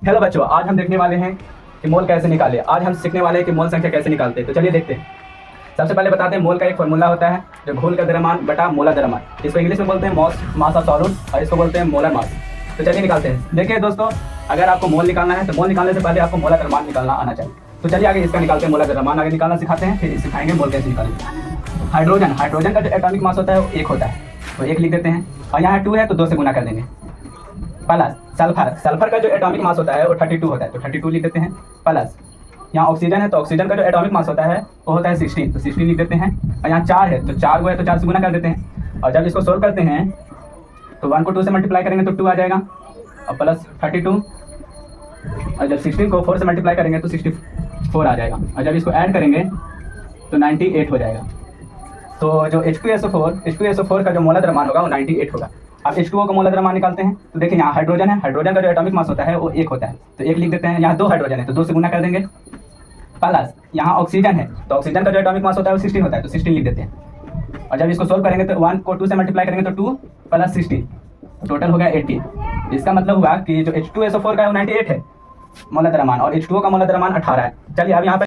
Hello बच्चों, आज हम देखने वाले हैं कि मोल कैसे निकाले। आज हम सीखने वाले हैं कि मोल संख्या कैसे निकालते हैं। तो चलिए देखते हैं। सबसे पहले बताते हैं, मोल का एक फॉर्मूला होता है जो घोल का द्रव्यमान बटा मोलर द्रव्यमान। इसको इंग्लिश में बोलते हैं मास ऑफ सॉल्यूट और इसको बोलते हैं मोलर मास। तो चलिए निकालते हैं। देखिए दोस्तों, अगर आपको मोल निकालना है तो मोल निकालने से पहले आपको मोलर द्रव्यमान निकालना आना चाहिए। तो चलिए आगे इसका निकालते हैं। मोलर द्रव्यमान आगे निकालना सिखाते हैं, फिर सिखाएंगे मोल कैसे निकालेंगे। हाइड्रोजन का जो एटॉमिक मास होता है वो 1 होता है, तो 1 लिख देते हैं। और यहाँ 2 है तो 2 से गुना कर देंगे। प्लस सल्फर का जो एटॉमिक मास होता है वो 32 होता है, तो 32 लिख देते हैं। प्लस यहाँ ऑक्सीजन है तो ऑक्सीजन का जो एटॉमिक मास होता है वो होता है 16, तो 16 लिख देते हैं। और यहाँ 4 है तो 4 को है तो 4 से गुना कर देते हैं। और जब इसको सोल्व करते हैं तो 1 को 2 से मल्टीप्लाई करेंगे तो 2 आ जाएगा, और प्लस 32। और जब 16 को 4 से मल्टीप्लाई करेंगे तो 64 आ जाएगा। और जब इसको ऐड करेंगे तो 98 हो जाएगा। तो जो H2SO4 का जो मोलर द्रव्यमान होगा वो 98 होगा। अब H2O का मोलर द्रव्यमान निकालते हैं। तो देखिए यहाँ हाइड्रोजन है, हाइड्रोजन का जो एटॉमिक मास होता है वो 1 होता है, तो 1 लिख देते हैं। यहाँ 2 हाइड्रोजन है तो 2 से गुना कर देंगे। प्लस यहाँ ऑक्सीजन है तो ऑक्सीजन का जो एटॉमिक मास होता है वो 16 होता है, तो 16 लिख देते हैं। और जब इसको सोल्व करेंगे तो 1 को 2 से मल्टीप्लाई करेंगे तो 2 प्लस 16, टोटल हो गया 18। इसका मतलब हुआ कि जो H2SO4 का है वो 98 है मोलर द्रव्यमान, और H2O का मोलर द्रव्यमान 18 है। चलिए अब यहाँ पर